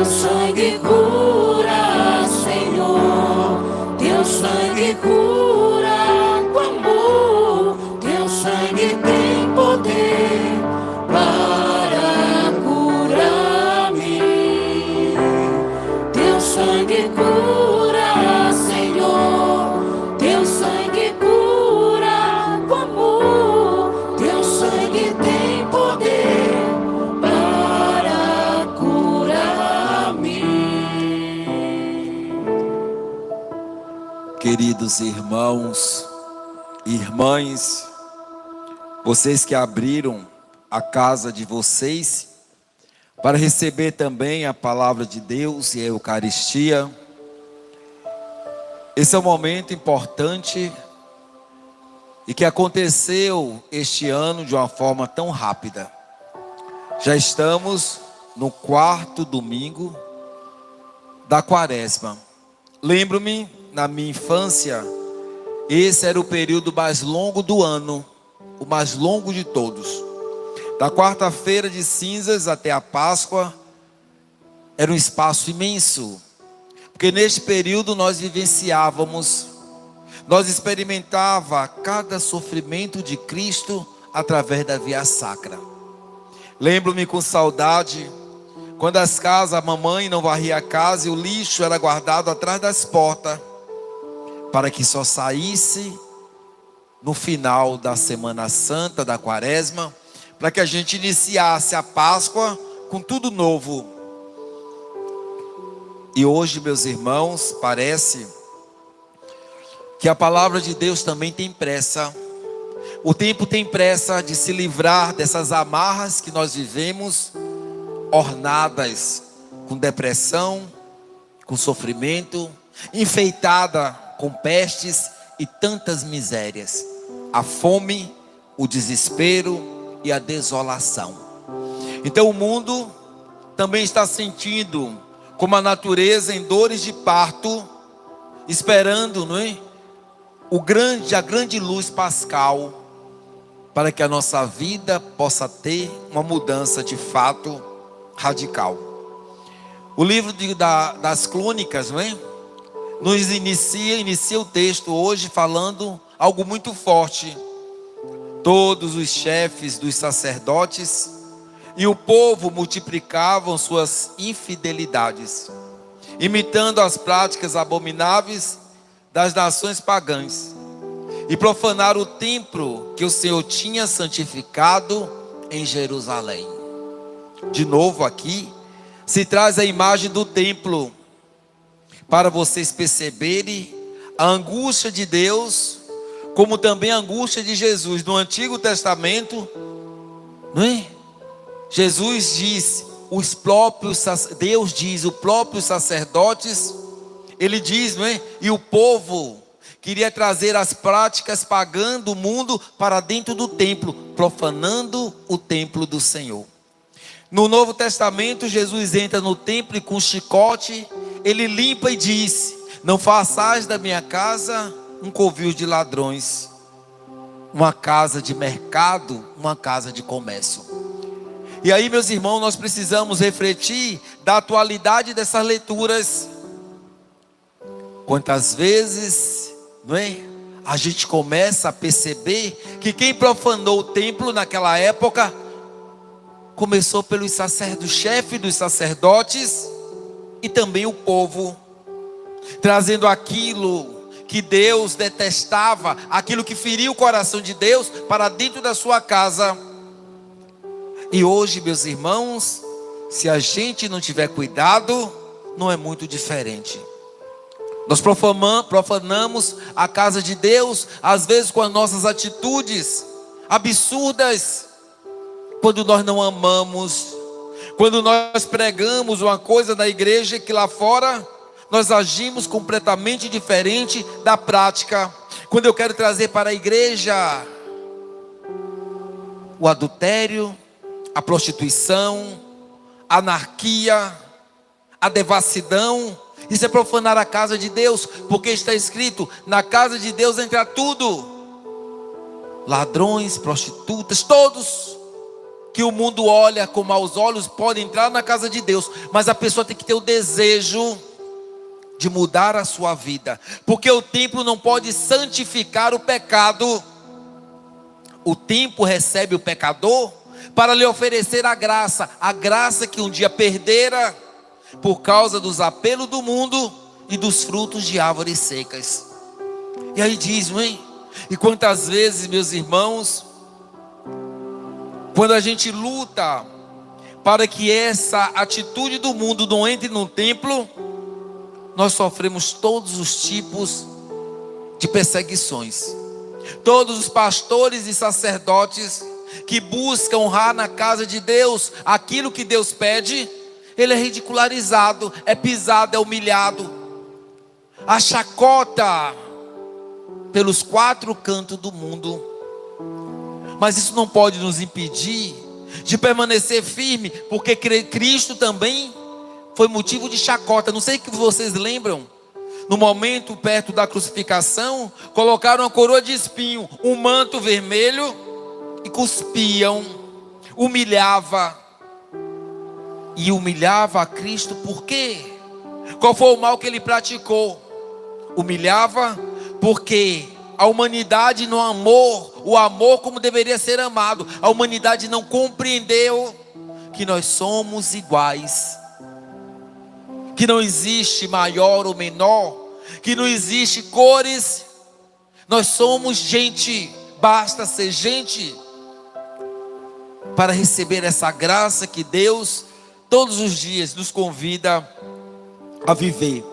sangue cura, Senhor. Teu sangue cura com amor. Teu sangue tem poder para curar-me. Teu sangue cura, Senhor. Teu sangue cura com amor. Teu sangue tem poder para curar-me. Queridos irmãos e irmãs, vocês que abriram a casa de vocês para receber também a palavra de Deus e a Eucaristia, esse é um momento importante e que aconteceu este ano de uma forma tão rápida. Já estamos no 4º domingo da Quaresma. Lembro-me, na minha infância, esse era o período mais longo do ano, o mais longo de todos. Da quarta-feira de cinzas até a Páscoa, era um espaço imenso, porque neste período nós vivenciávamos, nós experimentava cada sofrimento de Cristo através da via sacra. Lembro-me com saudade, quando as casas, a mamãe não varria a casa e o lixo era guardado atrás das portas, para que só saísse no final da Semana Santa, da Quaresma, para que a gente iniciasse a Páscoa com tudo novo. E hoje, meus irmãos, parece que a palavra de Deus também tem pressa. O tempo tem pressa de se livrar dessas amarras que nós vivemos, ornadas com depressão, com sofrimento, enfeitada com pestes e tantas misérias, a fome, o desespero e a desolação. Então o mundo também está sentindo como a natureza em dores de parto, esperando, não é? A grande luz pascal, para que a nossa vida possa ter uma mudança de fato radical. O livro das Crônicas, não é? Nos inicia o texto hoje falando algo muito forte. Todos os chefes dos sacerdotes e o povo multiplicavam suas infidelidades, imitando as práticas abomináveis das nações pagãs, e profanaram o templo que o Senhor tinha santificado em Jerusalém. De novo aqui se traz a imagem do templo, para vocês perceberem a angústia de Deus, como também a angústia de Jesus. No Antigo Testamento, não é? Jesus diz, Deus diz, os próprios sacerdotes, ele diz, não é? E o povo queria trazer as práticas pagãs do mundo para dentro do templo, profanando o templo do Senhor. No Novo Testamento, Jesus entra no templo e com chicote, ele limpa e diz: não façais da minha casa um covil de ladrões, uma casa de mercado, uma casa de comércio. E aí, meus irmãos, nós precisamos refletir da atualidade dessas leituras. Quantas vezes, não é? A gente começa a perceber que quem profanou o templo naquela época começou pelos sacerdotes, chefe dos sacerdotes e também o povo, trazendo aquilo que Deus detestava, aquilo que feria o coração de Deus para dentro da sua casa. E hoje, meus irmãos, se a gente não tiver cuidado, não é muito diferente. Nós profanamos a casa de Deus, às vezes com as nossas atitudes absurdas, quando nós não amamos, quando nós pregamos uma coisa na igreja que lá fora nós agimos completamente diferente da prática. Quando eu quero trazer para a igreja o adultério, a prostituição, a anarquia, a devassidão, isso é profanar a casa de Deus, porque está escrito: na casa de Deus entra tudo, ladrões, prostitutas, todos que o mundo olha com maus olhos pode entrar na casa de Deus, mas a pessoa tem que ter o desejo de mudar a sua vida, porque o templo não pode santificar o pecado. O templo recebe o pecador para lhe oferecer a graça que um dia perdera por causa dos apelos do mundo e dos frutos de árvores secas. E aí diz, hein? E quantas vezes, meus irmãos, quando a gente luta para que essa atitude do mundo não entre no templo, nós sofremos todos os tipos de perseguições. Todos os pastores e sacerdotes que buscam honrar na casa de Deus aquilo que Deus pede, ele é ridicularizado, é pisado, é humilhado. A chacota pelos 4 cantos do mundo. Mas isso não pode nos impedir de permanecer firme, porque Cristo também foi motivo de chacota. Não sei se vocês lembram, no momento perto da crucificação, colocaram uma coroa de espinho, um manto vermelho e cuspiam, humilhava a Cristo. Por quê? Qual foi o mal que ele praticou? Humilhava porque a humanidade não amou o amor como deveria ser amado. A humanidade não compreendeu que nós somos iguais, que não existe maior ou menor, que não existe cores. Nós somos gente, basta ser gente para receber essa graça que Deus todos os dias nos convida a viver.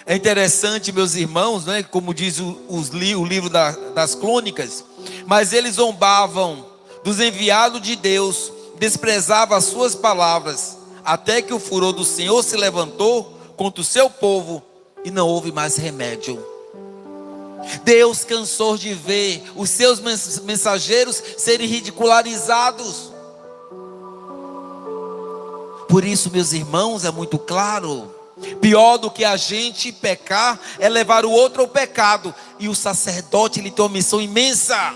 É interessante, meus irmãos, né, como diz o livro das crônicas, mas eles zombavam dos enviados de Deus, desprezavam as suas palavras, até que o furor do Senhor se levantou contra o seu povo e não houve mais remédio. Deus cansou de ver os seus mensageiros serem ridicularizados. Por isso, meus irmãos, é muito claro: pior do que a gente pecar é levar o outro ao pecado. E o sacerdote, ele tem uma missão imensa: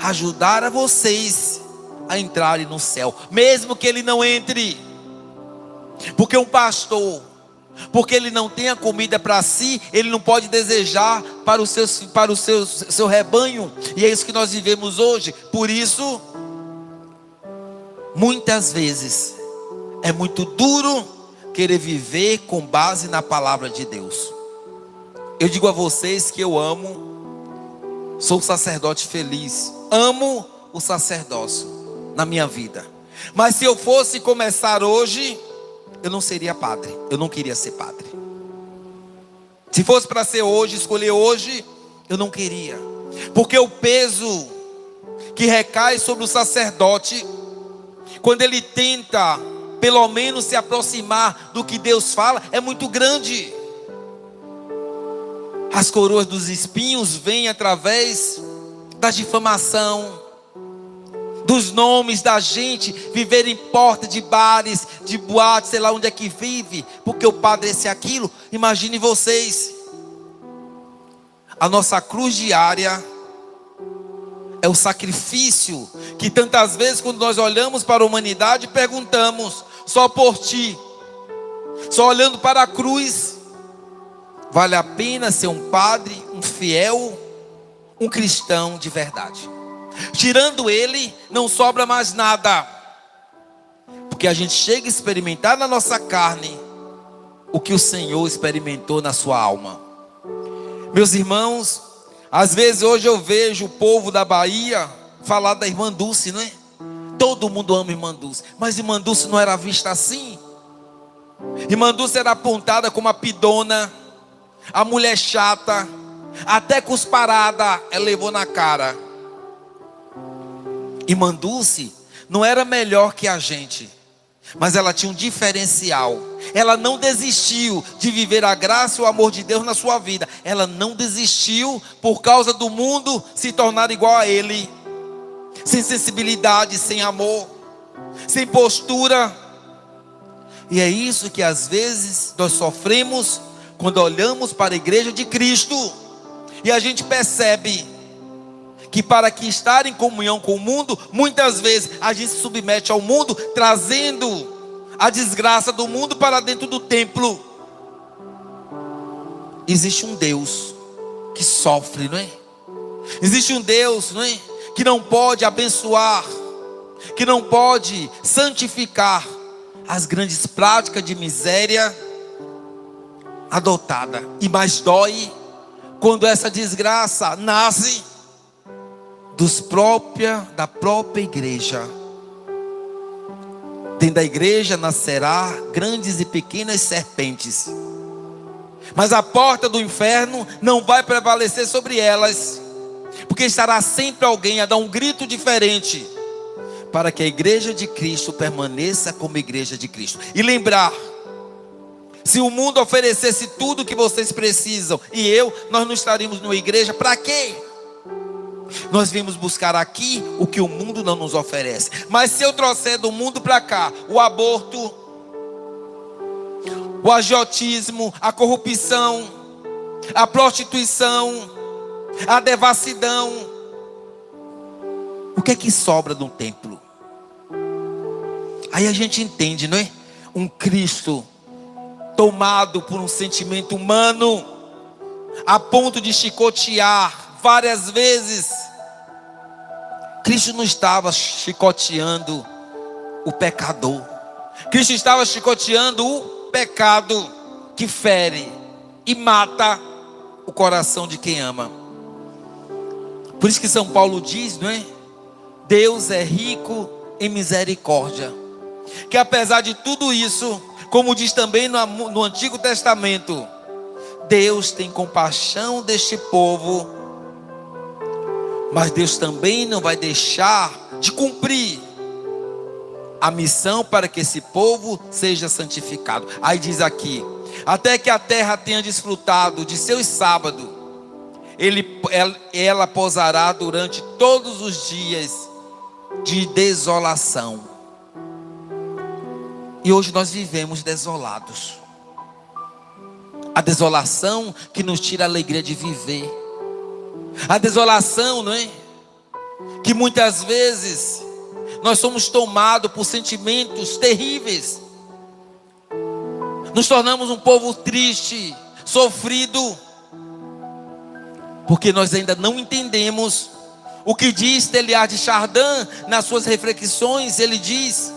ajudar a vocês a entrarem no céu, mesmo que ele não entre. Porque um pastor, porque ele não tem a comida para si, ele não pode desejar para o seu rebanho. E é isso que nós vivemos hoje. Por isso, muitas vezes é muito duro querer viver com base na palavra de Deus. Eu digo a vocês que eu amo, sou um sacerdote feliz, amo o sacerdócio na minha vida. Mas se eu fosse começar hoje, eu não seria padre, eu não queria ser padre. Se fosse para ser hoje, escolher hoje, eu não queria. Porque o peso que recai sobre o sacerdote, quando ele tenta pelo menos se aproximar do que Deus fala, é muito grande. As coroas dos espinhos vêm através da difamação, dos nomes da gente, viver em porta de bares, de boates, sei lá onde é que vive, porque o padre é esse e aquilo. Imagine vocês, a nossa cruz diária é o sacrifício que tantas vezes, quando nós olhamos para a humanidade, perguntamos: só por ti, só olhando para a cruz, vale a pena ser um padre, um fiel, um cristão de verdade? Tirando ele, não sobra mais nada, porque a gente chega a experimentar na nossa carne o que o Senhor experimentou na sua alma. Meus irmãos, às vezes hoje eu vejo o povo da Bahia falar da irmã Dulce, não é? Todo mundo ama irmã Dulce, mas irmã Dulce não era vista assim. Irmã Dulce era apontada como a pidona, a mulher chata, até cusparada ela levou na cara. Irmã Dulce não era melhor que a gente, mas ela tinha um diferencial. Ela não desistiu de viver a graça e o amor de Deus na sua vida. Ela não desistiu por causa do mundo se tornar igual a ele, sem sensibilidade, sem amor, sem postura. E é isso que às vezes nós sofremos quando olhamos para a igreja de Cristo e a gente percebe que para que estar em comunhão com o mundo, muitas vezes a gente se submete ao mundo, trazendo a desgraça do mundo para dentro do templo. Existe um Deus que sofre, não é? Existe um Deus, não é? Que não pode abençoar, que não pode santificar as grandes práticas de miséria adotada. E mais dói quando essa desgraça nasce da própria igreja. Dentro da igreja nascerá grandes e pequenas serpentes, mas a porta do inferno não vai prevalecer sobre elas, porque estará sempre alguém a dar um grito diferente, para que a igreja de Cristo permaneça como igreja de Cristo. E lembrar, se o mundo oferecesse tudo o que vocês precisam, nós não estaríamos numa igreja. Para quê? Nós viemos buscar aqui o que o mundo não nos oferece. Mas se eu trouxer do mundo para cá o aborto, o agiotismo, a corrupção, a prostituição, a devassidão, o que é que sobra no templo? Aí a gente entende, não é? Um Cristo tomado por um sentimento humano, a ponto de chicotear várias vezes. Cristo não estava chicoteando o pecador. Cristo estava chicoteando o pecado que fere e mata o coração de quem ama. Por isso que São Paulo diz, não é? Deus é rico em misericórdia. Que apesar de tudo isso, como diz também no Antigo Testamento, Deus tem compaixão deste povo, mas Deus também não vai deixar de cumprir a missão para que esse povo seja santificado. Aí diz aqui: até que a terra tenha desfrutado de seus sábados, ela pousará durante todos os dias de desolação. E hoje nós vivemos desolados. A desolação que nos tira a alegria de viver. A desolação, não é? Que muitas vezes nós somos tomados por sentimentos terríveis. Nos tornamos um povo triste, sofrido, porque nós ainda não entendemos o que diz Teilhard de Chardin nas suas reflexões. Ele diz: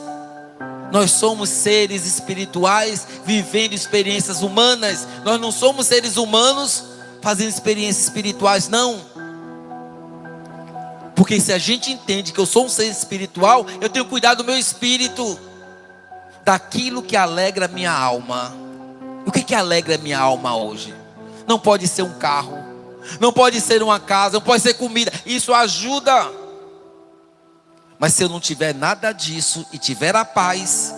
nós somos seres espirituais vivendo experiências humanas. Nós não somos seres humanos fazendo experiências espirituais, não. Porque se a gente entende que eu sou um ser espiritual, eu tenho que cuidar do meu espírito, daquilo que alegra a minha alma. O que alegra a minha alma hoje? Não pode ser um carro, não pode ser uma casa, não pode ser comida. Isso ajuda. Mas se eu não tiver nada disso e tiver a paz,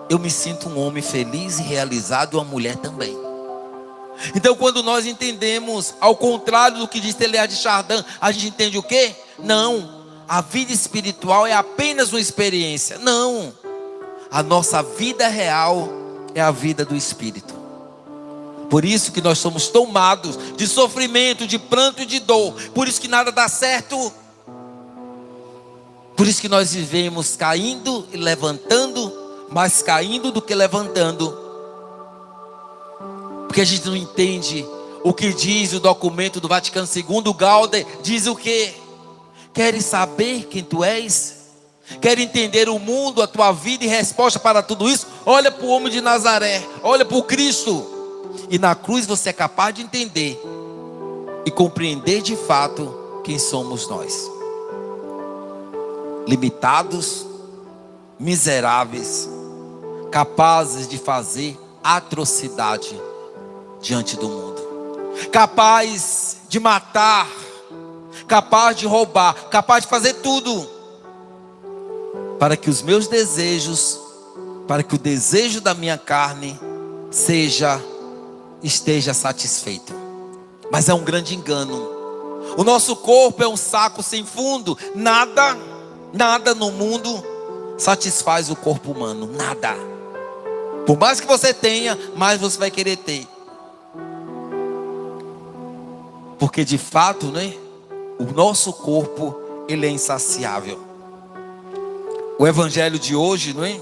eu me sinto um homem feliz e realizado, uma mulher também. Então, quando nós entendemos, ao contrário do que diz Teilhard de Chardin, a gente entende o quê? Não, a vida espiritual é apenas uma experiência. Não, a nossa vida real é a vida do Espírito. Por isso que nós somos tomados de sofrimento, de pranto e de dor. Por isso que nada dá certo. Por isso que nós vivemos caindo e levantando, mais caindo do que levantando. Porque a gente não entende o que diz o documento do Vaticano II. Gauder diz o quê? Queres saber quem tu és? Queres entender o mundo, a tua vida, e resposta para tudo isso? Olha para o homem de Nazaré, olha para o Cristo. E na cruz você é capaz de entender e compreender de fato quem somos nós. Limitados, miseráveis, capazes de fazer atrocidade diante do mundo, capaz de matar, capaz de roubar, capaz de fazer tudo, para que os meus desejos, para que o desejo da minha carne esteja satisfeito. Mas é um grande engano. O nosso corpo é um saco sem fundo. Nada no mundo satisfaz o corpo humano, nada. Por mais que você tenha, mais você vai querer ter. Porque de fato, né, O nosso corpo, ele é insaciável. O evangelho de hoje, não é?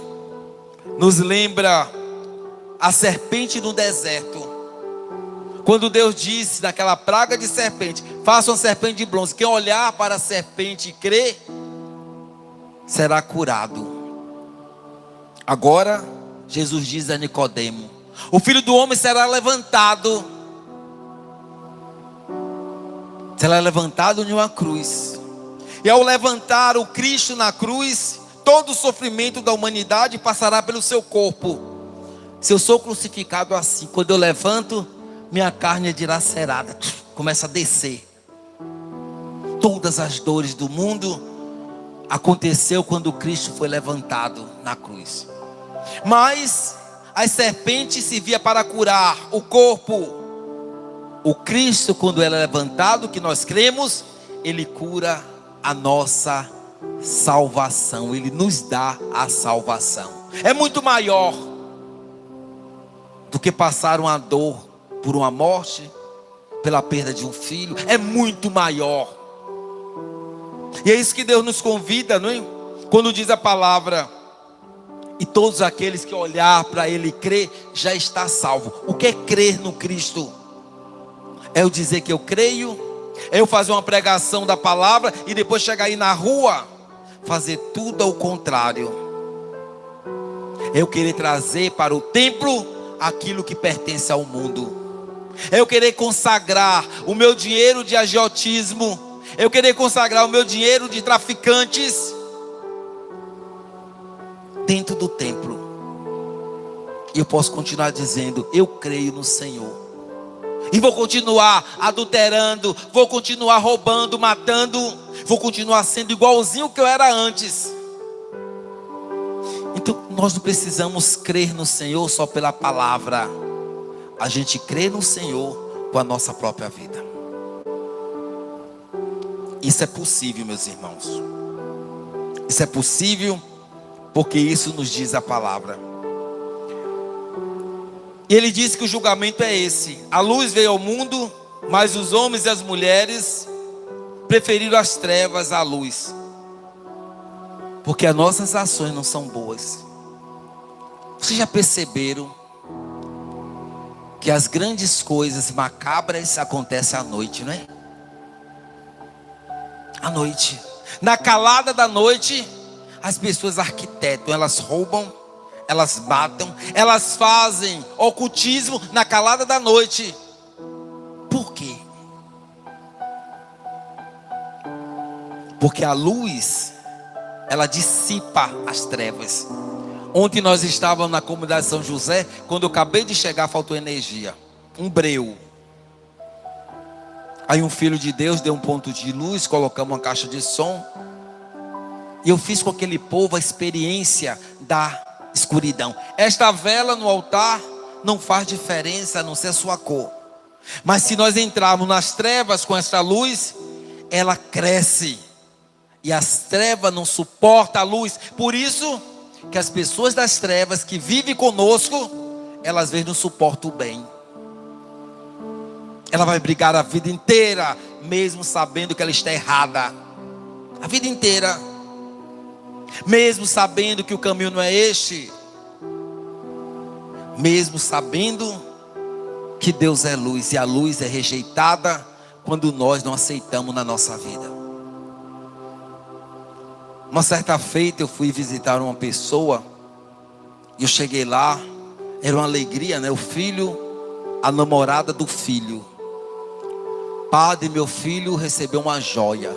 Nos lembra a serpente no deserto. Quando Deus disse daquela praga de serpente: faça uma serpente de bronze. Quem olhar para a serpente e crer, será curado. Agora, Jesus diz a Nicodemo: o Filho do Homem será levantado. Será levantado em uma cruz. E ao levantar o Cristo na cruz, todo o sofrimento da humanidade passará pelo seu corpo. Se eu sou crucificado assim, quando eu levanto, minha carne é dilacerada, começa a descer. Todas as dores do mundo aconteceu quando Cristo foi levantado na cruz. Mas as serpentes serviam para curar o corpo. O Cristo, quando ele é levantado, que nós cremos, ele cura a nossa salvação. Ele nos dá a salvação. É muito maior do que passar uma dor por uma morte, pela perda de um filho. É muito maior. E é isso que Deus nos convida, não é? Quando diz a palavra: e todos aqueles que olhar para Ele e crer, já está salvo. O que é crer no Cristo? É eu dizer que eu creio, é eu fazer uma pregação da palavra e depois chegar aí na rua, fazer tudo ao contrário. É eu querer trazer para o templo aquilo que pertence ao mundo. É eu querer consagrar o meu dinheiro de agiotismo. É eu querer consagrar o meu dinheiro de traficantes dentro do templo. E eu posso continuar dizendo: eu creio no Senhor. E vou continuar adulterando, vou continuar roubando, matando, vou continuar sendo igualzinho que eu era antes. Então nós não precisamos crer no Senhor só pela palavra. A gente crê no Senhor com a nossa própria vida. Isso é possível, meus irmãos. Isso é possível porque isso nos diz a palavra. E ele diz que o julgamento é esse: a luz veio ao mundo, mas os homens e as mulheres preferiram as trevas à luz, porque as nossas ações não são boas. Vocês já perceberam que as grandes coisas macabras acontecem à noite, não é? À noite, na calada da noite, as pessoas arquitetam, elas roubam, elas matam, elas fazem ocultismo na calada da noite. Por quê? Porque a luz, ela dissipa as trevas. Ontem nós estávamos na comunidade São José. Quando eu acabei de chegar, faltou energia, um breu. Aí um filho de Deus deu um ponto de luz, colocamos uma caixa de som, e eu fiz com aquele povo a experiência da escuridão. Esta vela no altar não faz diferença a não ser a sua cor. Mas se nós entrarmos nas trevas com esta luz, ela cresce. E as trevas não suportam a luz. Por isso que as pessoas das trevas que vivem conosco, elas às vezes não suportam o bem. Ela vai brigar a vida inteira, mesmo sabendo que ela está errada. A vida inteira. Mesmo sabendo que o caminho não é este. Mesmo sabendo que Deus é luz. E a luz é rejeitada quando nós não aceitamos na nossa vida. Uma certa feita eu fui visitar uma pessoa. E eu cheguei lá. Era uma alegria, né? O filho, a namorada do filho. Padre, meu filho recebeu uma joia.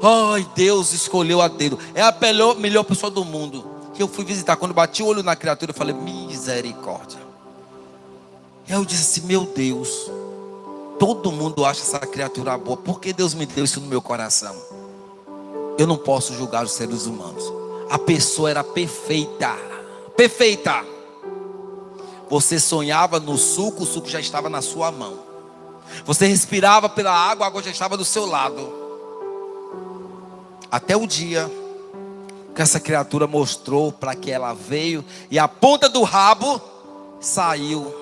Ai, Deus escolheu a dedo. É a melhor pessoa do mundo. Que eu fui visitar. Quando bati o olho na criatura, eu falei: misericórdia. E aí eu disse assim: meu Deus, todo mundo acha essa criatura boa. Por que Deus me deu isso no meu coração? Eu não posso julgar os seres humanos. A pessoa era perfeita. Perfeita. Você sonhava no suco, o suco já estava na sua mão. Você respirava pela água, a água já estava do seu lado. Até o dia que essa criatura mostrou para que ela veio, e a ponta do rabo saiu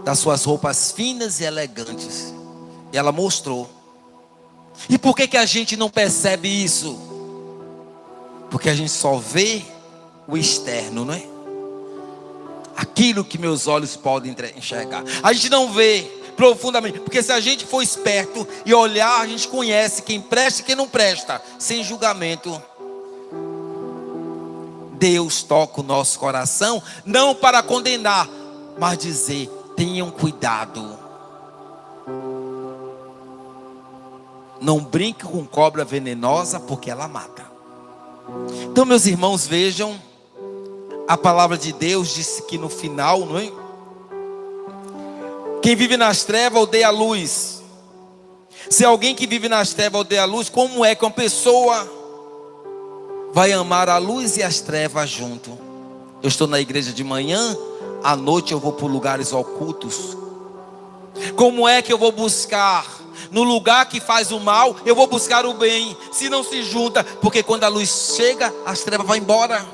das suas roupas finas e elegantes. E ela mostrou. E por que a gente não percebe isso? Porque a gente só vê o externo, não é? Aquilo que meus olhos podem enxergar. A gente não vê profundamente. Porque se a gente for esperto e olhar, a gente conhece quem presta e quem não presta, sem julgamento. Deus toca o nosso coração, não para condenar, mas dizer: tenham cuidado. Não brinque com cobra venenosa, porque ela mata. Então, meus irmãos, vejam, a palavra de Deus disse que no final, não é? Quem vive nas trevas odeia a luz. Se alguém que vive nas trevas odeia a luz, como é que uma pessoa vai amar a luz e as trevas junto? Eu estou na igreja de manhã, à noite eu vou para lugares ocultos. Como é que eu vou buscar? No lugar que faz o mal, eu vou buscar o bem. Se não se junta, porque quando a luz chega, as trevas vão embora.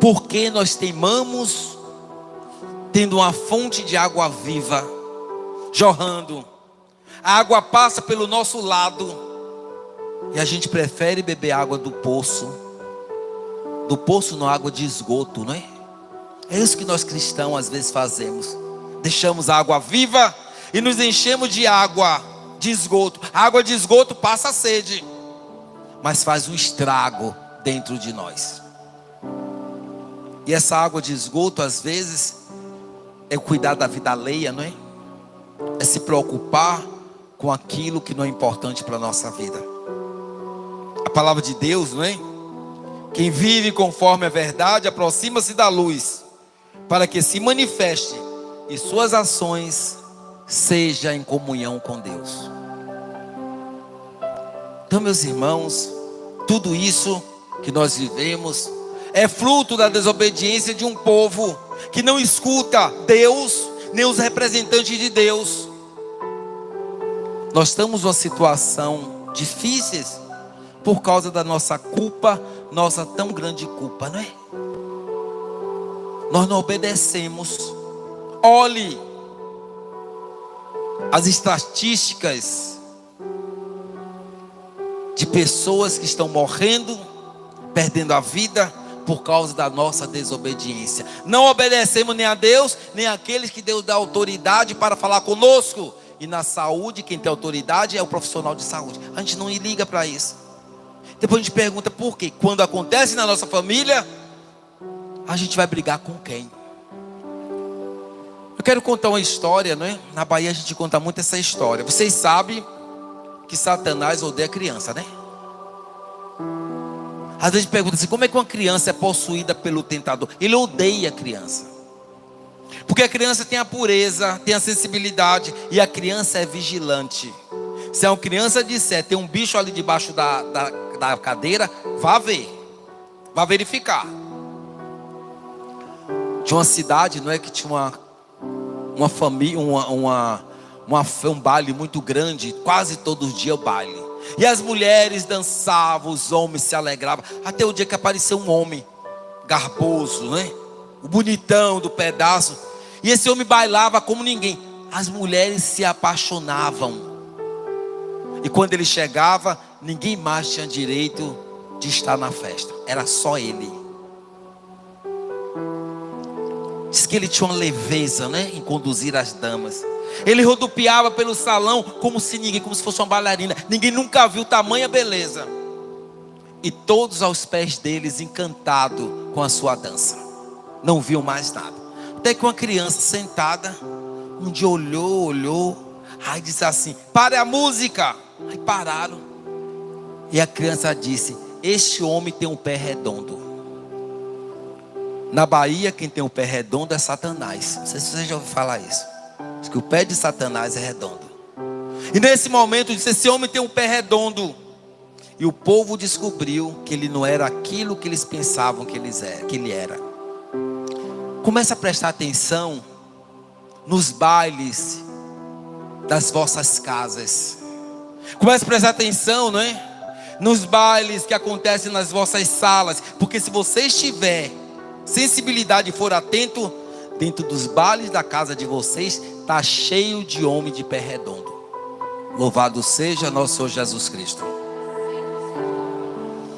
Porque nós teimamos tendo uma fonte de água viva jorrando. A água passa pelo nosso lado e a gente prefere beber água do poço. Do poço não, água de esgoto, não é? É isso que nós cristãos às vezes fazemos. Deixamos a água viva e nos enchemos de água de esgoto. A água de esgoto passa a sede, mas faz um estrago dentro de nós. E essa água de esgoto às vezes é cuidar da vida alheia, não é? É se preocupar com aquilo que não é importante para a nossa vida. A palavra de Deus, não é? Quem vive conforme a verdade aproxima-se da luz, para que se manifeste e suas ações sejam em comunhão com Deus. Então, meus irmãos, tudo isso que nós vivemos é fruto da desobediência de um povo que não escuta Deus, nem os representantes de Deus. Nós estamos numa situação difícil por causa da nossa culpa, nossa tão grande culpa, não é? Nós não obedecemos. Olhe as estatísticas de pessoas que estão morrendo, perdendo a vida por causa da nossa desobediência. Não obedecemos nem a Deus, nem àqueles que Deus dá autoridade para falar conosco. E na saúde, quem tem autoridade é o profissional de saúde. A gente não liga para isso. Depois a gente pergunta por quê. Quando acontece na nossa família, a gente vai brigar com quem? Eu quero contar uma história, não é? Na Bahia a gente conta muito essa história. Vocês sabem que Satanás odeia criança, né? Às vezes pergunta assim: como é que uma criança é possuída pelo tentador? Ele odeia a criança, porque a criança tem a pureza, tem a sensibilidade, e a criança é vigilante. Se uma criança disser: tem um bicho ali debaixo da cadeira, vá ver, vá verificar. Tinha uma cidade, não é, que tinha uma família, um baile muito grande, quase todo dia o baile. E as mulheres dançavam, os homens se alegravam, até o dia que apareceu um homem garboso, né? O bonitão do pedaço. E esse homem bailava como ninguém. As mulheres se apaixonavam. E quando ele chegava, ninguém mais tinha direito de estar na festa. Era só ele. Diz que ele tinha uma leveza, né, em conduzir as damas. Ele rodopiava pelo salão como se fosse uma bailarina. Ninguém nunca viu tamanha beleza. E todos aos pés deles, encantados com a sua dança. Não viam mais nada. Até que uma criança sentada um dia olhou, aí disse assim: pare a música. Aí pararam. E a criança disse: este homem tem um pé redondo. Na Bahia, quem tem um pé redondo é Satanás. Não sei se você já ouviu falar isso. Diz que o pé de Satanás é redondo. E nesse momento disse: esse homem tem um pé redondo. E o povo descobriu que ele não era aquilo que eles pensavam que ele era. Comece a prestar atenção nos bailes das vossas casas. Comece a prestar atenção, não é? Nos bailes que acontecem nas vossas salas. Porque se você estiver sensibilidade e for atento, dentro dos bailes da casa de vocês está cheio de homem de pé redondo. Louvado seja nosso Senhor Jesus Cristo.